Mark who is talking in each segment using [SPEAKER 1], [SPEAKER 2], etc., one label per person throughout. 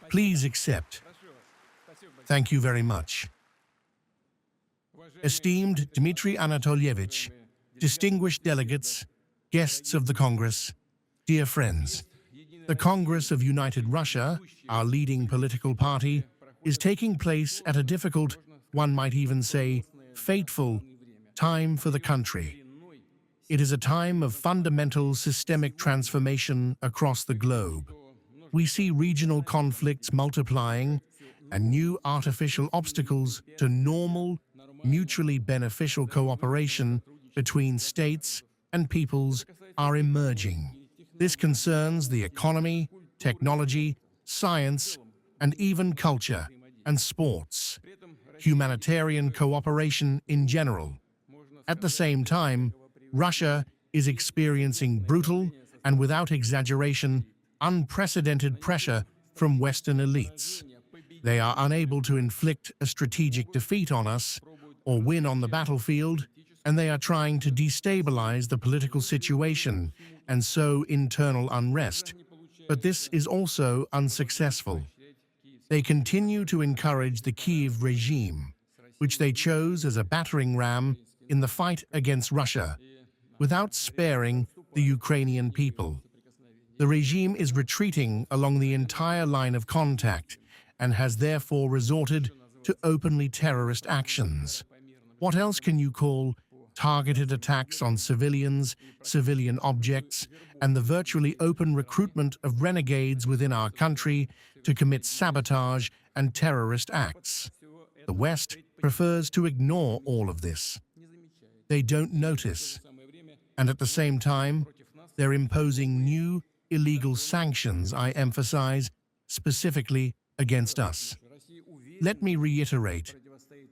[SPEAKER 1] Please accept. Thank you very much. Esteemed Dmitry Anatolyevich, distinguished delegates, guests of the Congress, dear friends, the Congress of United Russia, our leading political party, is taking place at a difficult, one might even say, fateful, time for the country. It is a time of fundamental systemic transformation across the globe. We see regional conflicts multiplying and new artificial obstacles to normal, mutually beneficial cooperation between states and peoples are emerging. This concerns the economy, technology, science, and even culture and sports, humanitarian cooperation in general. At the same time, Russia is experiencing brutal and, without exaggeration, unprecedented pressure from Western elites. They are unable to inflict a strategic defeat on us or win on the battlefield, and they are trying to destabilize the political situation and sow internal unrest. But this is also unsuccessful. They continue to encourage the Kyiv regime, which they chose as a battering ram in the fight against Russia, without sparing the Ukrainian people. The regime is retreating along the entire line of contact and has therefore resorted to openly terrorist actions. What else can you call targeted attacks on civilians, civilian objects, and the virtually open recruitment of renegades within our country to commit sabotage and terrorist acts? The West prefers to ignore all of this. They don't notice. And at the same time, they're imposing new illegal sanctions, I emphasize, specifically against us. Let me reiterate,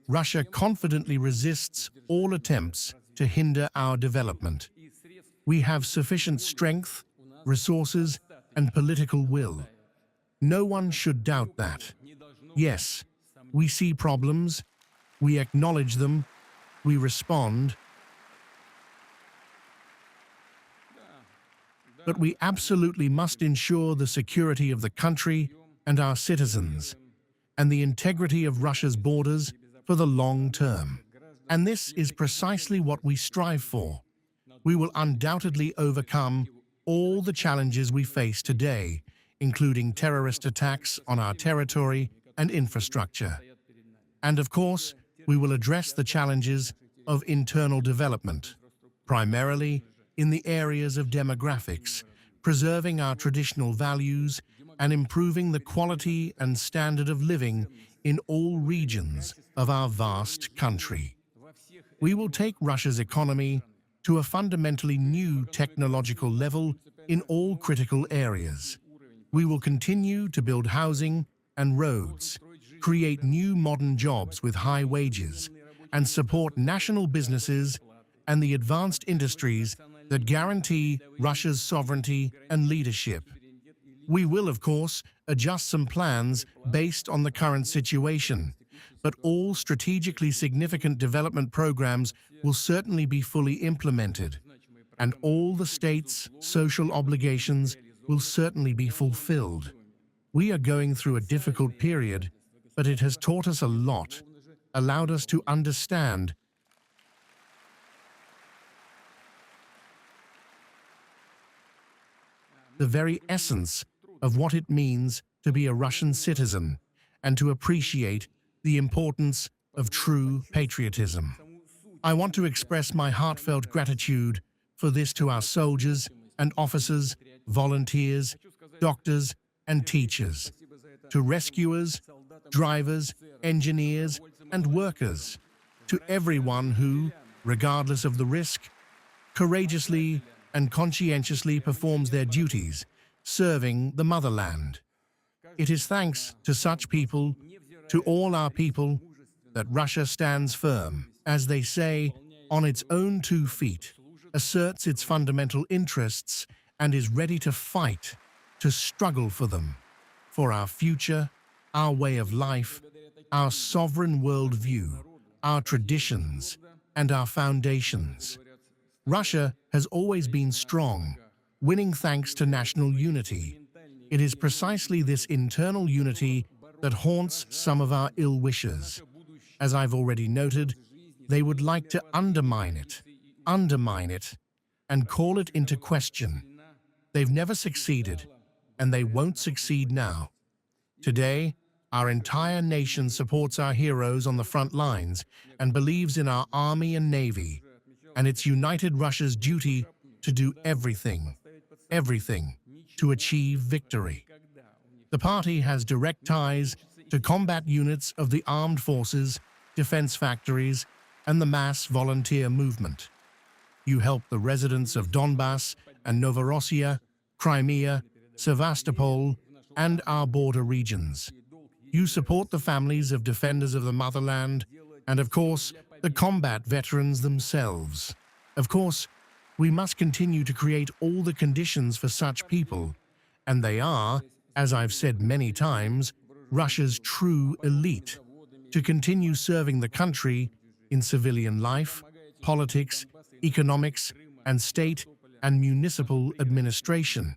[SPEAKER 1] Russia confidently resists all attempts to hinder our development. We have sufficient strength, resources, and political will. No one should doubt that. Yes, we see problems, we acknowledge them, we respond, but we absolutely must ensure the security of the country and our citizens, and the integrity of Russia's borders for the long term. And this is precisely what we strive for. We will undoubtedly overcome all the challenges we face today, including terrorist attacks on our territory and infrastructure. And of course, we will address the challenges of internal development, primarily in the areas of demographics, preserving our traditional values and improving the quality and standard of living in all regions of our vast country. We will take Russia's economy to a fundamentally new technological level in all critical areas. We will continue to build housing and roads, create new modern jobs with high wages, and support national businesses and the advanced industries that guarantee Russia's sovereignty and leadership. We will, of course, adjust some plans based on the current situation, but all strategically significant development programs will certainly be fully implemented, and all the state's social obligations will certainly be fulfilled. We are going through a difficult period, but it has taught us a lot, allowed us to understand the very essence of what it means to be a Russian citizen and to appreciate the importance of true patriotism. I want to express my heartfelt gratitude for this to our soldiers and officers, volunteers, doctors, and teachers, to rescuers, drivers, engineers, and workers, to everyone who, regardless of the risk, courageously and conscientiously performs their duties, serving the motherland. It is thanks to such people, to all our people, that Russia stands firm, as they say, on its own 2 feet, asserts its fundamental interests, and is ready to fight, to struggle for them, for our future, our way of life, our sovereign worldview, our traditions, and our foundations. Russia has always been strong, winning thanks to national unity. It is precisely this internal unity that haunts some of our ill wishers. As I've already noted, they would like to undermine it, and call it into question. They've never succeeded, and they won't succeed now. Today, our entire nation supports our heroes on the front lines and believes in our army and navy, and it's united Russia's duty to do everything, to achieve victory. The party has direct ties to combat units of the armed forces, defense factories, and the mass volunteer movement. You help the residents of Donbass and Novorossiya, Crimea, Sevastopol, and our border regions. You support the families of defenders of the motherland and, of course, the combat veterans themselves. Of course, we must continue to create all the conditions for such people, and they are, as I've said many times, Russia's true elite, to continue serving the country in civilian life, politics, economics, and state and municipal administration.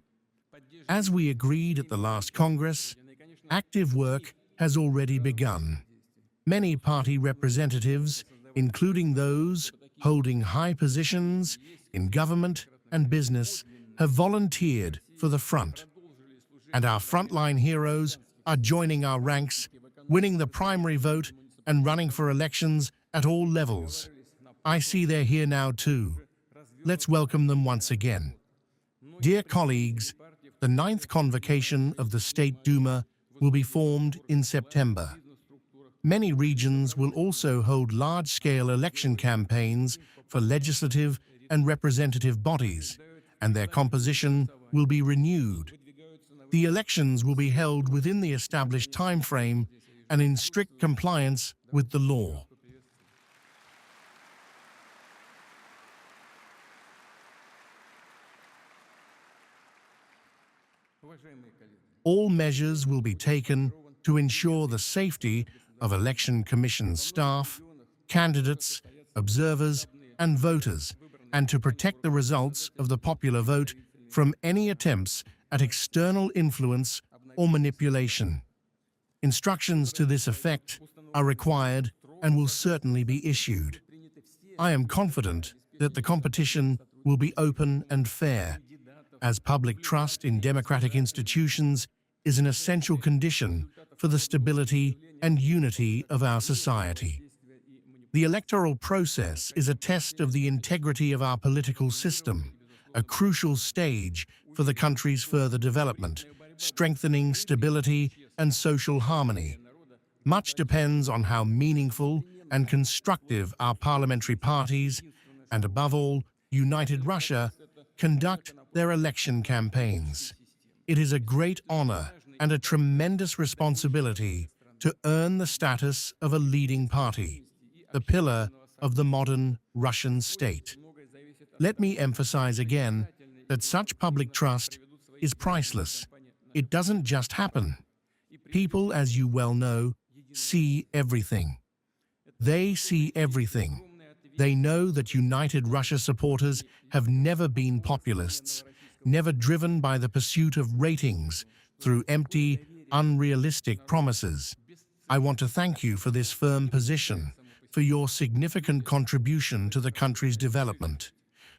[SPEAKER 1] As we agreed at the last Congress, active work has already begun. Many party representatives, including those holding high positions in government and business, have volunteered for the front. And our frontline heroes are joining our ranks, winning the primary vote and running for elections at all levels. I see they're here now too. Let's welcome them once again. Dear colleagues, the 9th convocation of the State Duma will be formed in September. Many regions will also hold large-scale election campaigns for legislative and representative bodies, and their composition will be renewed. The elections will be held within the established time frame and in strict compliance with the law. All measures will be taken to ensure the safety of Election Commission staff, candidates, observers, and voters, and to protect the results of the popular vote from any attempts at external influence or manipulation. Instructions to this effect are required and will certainly be issued. I am confident that the competition will be open and fair, as public trust in democratic institutions is an essential condition for the stability and unity of our society. The electoral process is a test of the integrity of our political system, a crucial stage for the country's further development, strengthening stability and social harmony. Much depends on how meaningful and constructive our parliamentary parties, and above all, United Russia, conduct their election campaigns. It is a great honor and a tremendous responsibility to earn the status of a leading party, the pillar of the modern Russian state. Let me emphasize again that such public trust is priceless. It doesn't just happen. People, as you well know, see everything. They see everything. They know that United Russia supporters have never been populists, never driven by the pursuit of ratings through empty, unrealistic promises. I want to thank you for this firm position, for your significant contribution to the country's development,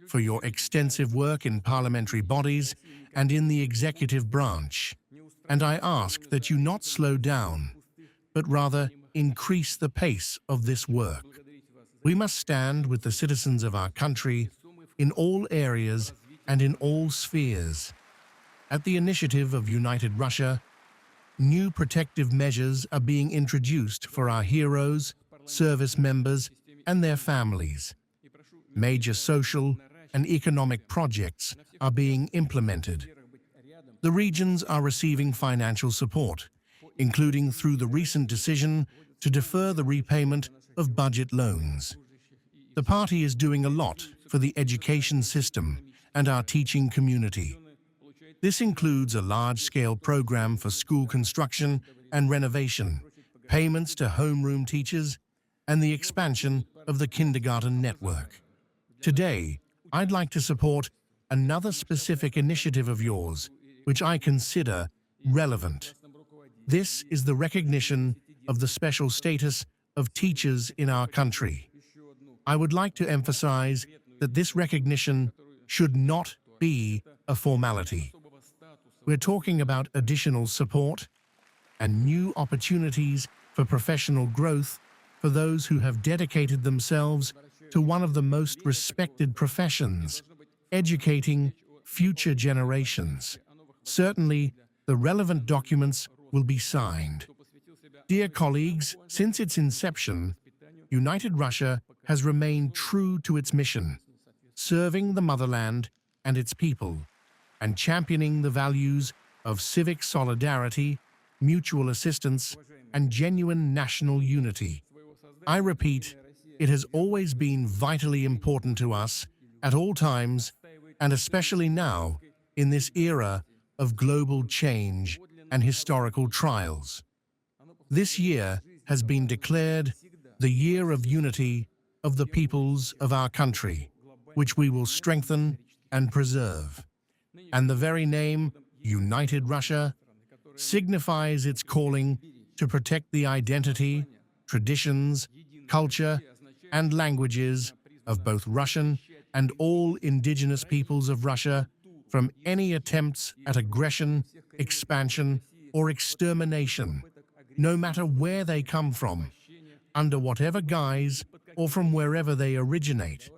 [SPEAKER 1] for your extensive work in parliamentary bodies and in the executive branch. And I ask that you not slow down, but rather increase the pace of this work. We must stand with the citizens of our country in all areas and in all spheres. At the initiative of United Russia, new protective measures are being introduced for our heroes, service members, and their families. Major social and economic projects are being implemented. The regions are receiving financial support, including through the recent decision to defer the repayment of budget loans. The party is doing a lot for the education system and our teaching community. This includes a large-scale program for school construction and renovation, payments to homeroom teachers, and the expansion of the kindergarten network. Today, I'd like to support another specific initiative of yours, which I consider relevant. This is the recognition of the special status of teachers in our country. I would like to emphasize that this recognition should not be a formality. We're talking about additional support and new opportunities for professional growth for those who have dedicated themselves to one of the most respected professions, educating future generations. Certainly, the relevant documents will be signed. Dear colleagues, since its inception, United Russia has remained true to its mission, serving the motherland and its people, and championing the values of civic solidarity, mutual assistance, and genuine national unity. I repeat, it has always been vitally important to us at all times, and especially now, in this era of global change and historical trials. This year has been declared the Year of Unity of the peoples of our country, which we will strengthen and preserve. And the very name, United Russia, signifies its calling to protect the identity, traditions, culture, and languages of both Russian and all indigenous peoples of Russia from any attempts at aggression, expansion, or extermination, no matter where they come from, under whatever guise, or from wherever they originate.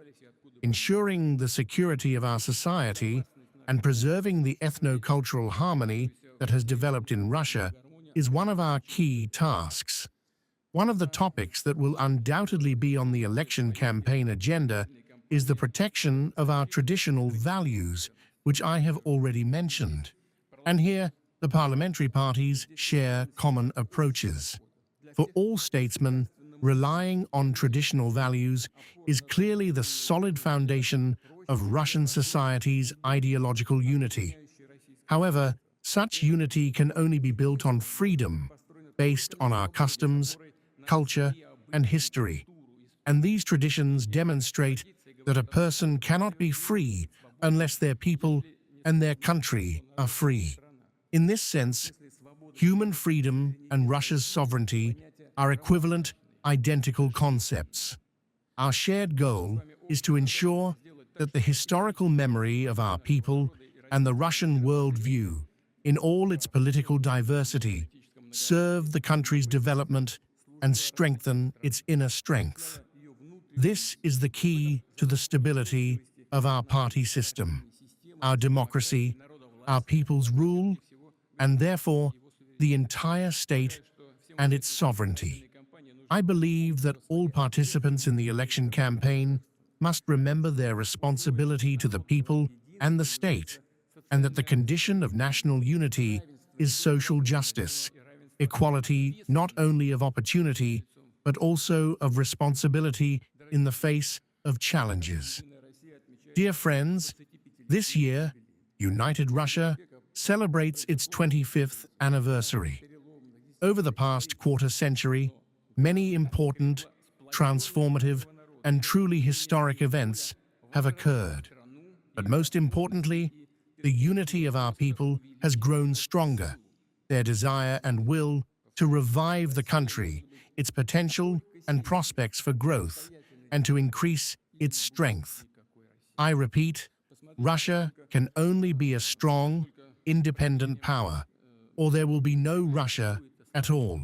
[SPEAKER 1] Ensuring the security of our society and preserving the ethno-cultural harmony that has developed in Russia is one of our key tasks. One of the topics that will undoubtedly be on the election campaign agenda is the protection of our traditional values, which I have already mentioned. And here, the parliamentary parties share common approaches. For all statesmen, relying on traditional values is clearly the solid foundation of Russian society's ideological unity. However, such unity can only be built on freedom, based on our customs, culture, and history. And these traditions demonstrate that a person cannot be free unless their people and their country are free. In this sense, human freedom and Russia's sovereignty are equivalent, identical concepts. Our shared goal is to ensure that the historical memory of our people and the Russian worldview, in all its political diversity, serve the country's development and strengthen its inner strength. This is the key to the stability of our party system, our democracy, our people's rule, and therefore the entire state and its sovereignty. I believe that all participants in the election campaign must remember their responsibility to the people and the state, and that the condition of national unity is social justice, equality not only of opportunity, but also of responsibility in the face of challenges. Dear friends, this year, United Russia celebrates its 25th anniversary. Over the past quarter century, many important, transformative, and truly historic events have occurred. But most importantly, the unity of our people has grown stronger. Their desire and will to revive the country, its potential and prospects for growth, and to increase its strength. I repeat, Russia can only be a strong, independent power, or there will be no Russia at all.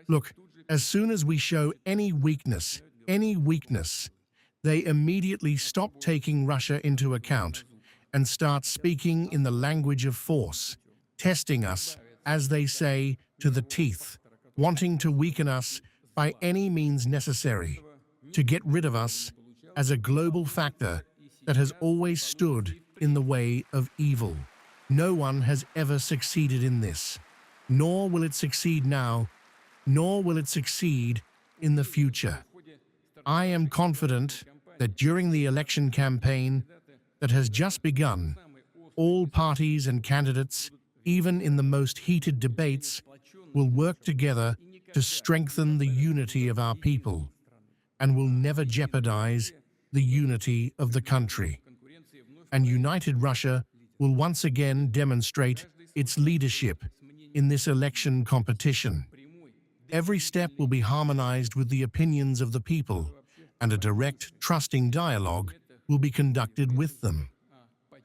[SPEAKER 1] Look, as soon as we show any weakness, they immediately stop taking Russia into account and start speaking in the language of force, testing us, as they say, to the teeth, wanting to weaken us by any means necessary, to get rid of us as a global factor that has always stood in the way of evil. No one has ever succeeded in this, nor will it succeed now, nor will it succeed in the future. I am confident that during the election campaign that has just begun, all parties and candidates, even in the most heated debates, will work together to strengthen the unity of our people and will never jeopardize the unity of the country. And United Russia will once again demonstrate its leadership in this election competition. Every step will be harmonized with the opinions of the people, and a direct, trusting dialogue will be conducted with them.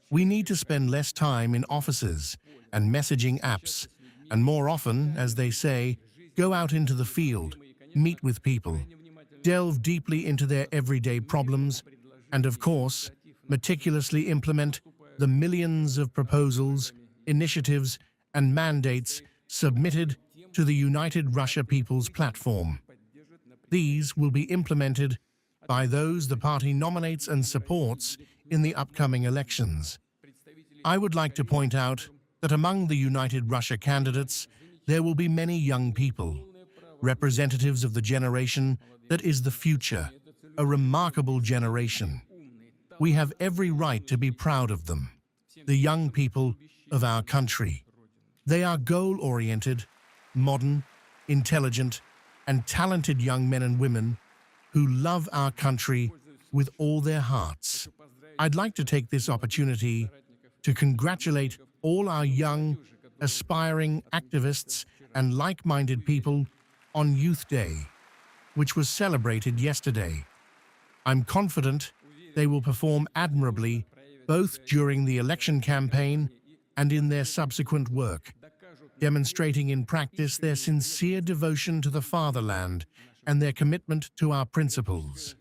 [SPEAKER 1] We need to spend less time in offices and messaging apps, and more often, as they say, go out into the field, meet with people, delve deeply into their everyday problems, and of course, meticulously implement the millions of proposals, initiatives, and mandates submitted to the United Russia People's Platform. These will be implemented by those the party nominates and supports in the upcoming elections. I would like to point out that among the United Russia candidates, there will be many young people, representatives of the generation that is the future, a remarkable generation. We have every right to be proud of them, the young people of our country. They are goal-oriented, modern, intelligent, and talented young men and women who love our country with all their hearts. I'd like to take this opportunity to congratulate all our young, aspiring activists and like-minded people on Youth Day, which was celebrated yesterday. I'm confident they will perform admirably both during the election campaign and in their subsequent work, demonstrating in practice their sincere devotion to the fatherland and their commitment to our principles.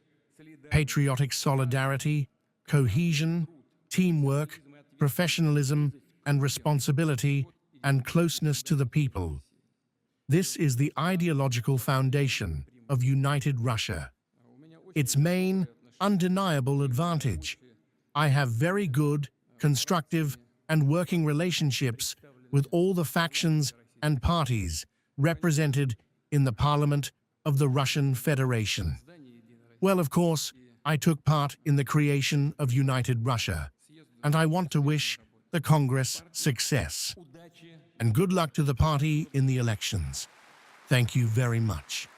[SPEAKER 1] Patriotic solidarity, cohesion, teamwork, professionalism, and responsibility, and closeness to the people. This is the ideological foundation of United Russia. Its main, undeniable advantage: I have very good, constructive, and working relationships with all the factions and parties represented in the Parliament of the Russian Federation. Well, of course, I took part in the creation of United Russia, and I want to wish the Congress success. And good luck to the party in the elections. Thank you very much.